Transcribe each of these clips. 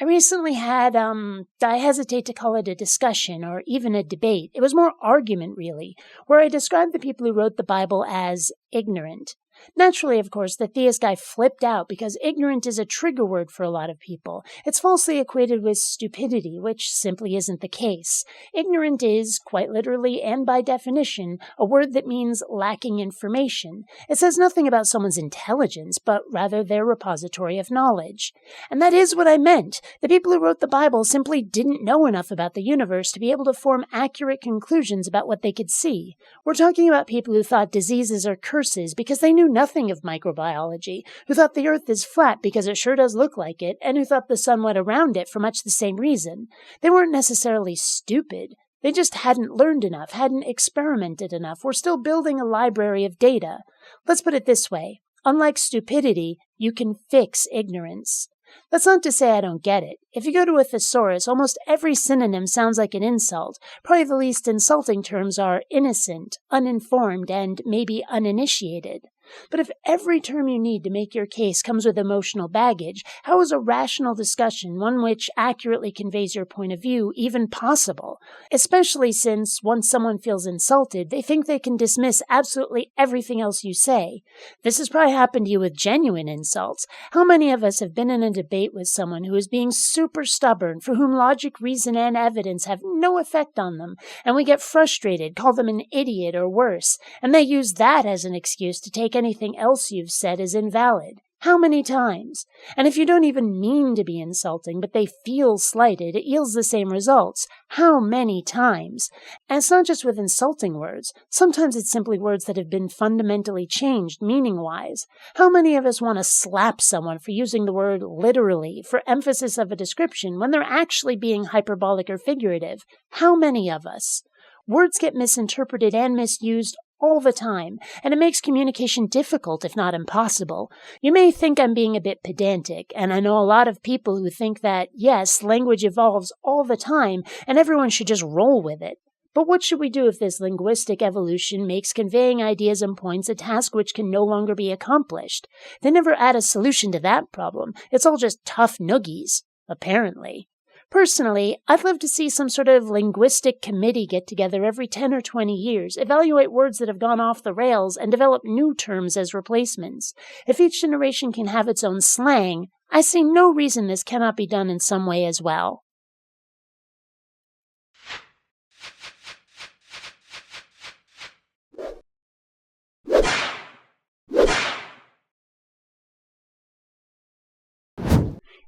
I recently had, I hesitate to call it a discussion or even a debate. It was more argument, really, where I described the people who wrote the Bible as ignorant. Naturally, of course, the theist guy flipped out because ignorant is a trigger word for a lot of people. It's falsely equated with stupidity, which simply isn't the case. Ignorant is, quite literally and by definition, a word that means lacking information. It says nothing about someone's intelligence, but rather their repository of knowledge. And that is what I meant. The people who wrote the Bible simply didn't know enough about the universe to be able to form accurate conclusions about what they could see. We're talking about people who thought diseases are curses because they knew nothing of microbiology, who thought the earth is flat because it sure does look like it, and who thought the sun went around it for much the same reason. They weren't necessarily stupid. They just hadn't learned enough, hadn't experimented enough. We're still building a library of data. Let's put it this way. Unlike stupidity, you can fix ignorance. That's not to say I don't get it. If you go to a thesaurus, almost every synonym sounds like an insult. Probably the least insulting terms are innocent, uninformed, and maybe uninitiated. But if every term you need to make your case comes with emotional baggage, how is a rational discussion, one which accurately conveys your point of view, even possible? Especially since, once someone feels insulted, they think they can dismiss absolutely everything else you say. This has probably happened to you with genuine insults. How many of us have been in a debate with someone who is being super stubborn, for whom logic, reason, and evidence have no effect on them, and we get frustrated, call them an idiot or worse, and they use that as an excuse to take anything else you've said as invalid? How many times? And if you don't even mean to be insulting, but they feel slighted, it yields the same results. How many times? And it's not just with insulting words. Sometimes it's simply words that have been fundamentally changed meaning-wise. How many of us want to slap someone for using the word literally, for emphasis of a description, when they're actually being hyperbolic or figurative? How many of us? Words get misinterpreted and misused all the time, and it makes communication difficult, if not impossible. You may think I'm being a bit pedantic, and I know a lot of people who think that, yes, language evolves all the time, and everyone should just roll with it. But what should we do if this linguistic evolution makes conveying ideas and points a task which can no longer be accomplished? They never add a solution to that problem. It's all just tough noogies, apparently. Personally, I'd love to see some sort of linguistic committee get together every 10 or 20 years, evaluate words that have gone off the rails, and develop new terms as replacements. If each generation can have its own slang, I see no reason this cannot be done in some way as well.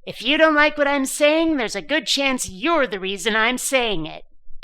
If you don't like what I'm saying, there's a good chance you're the reason I'm saying it.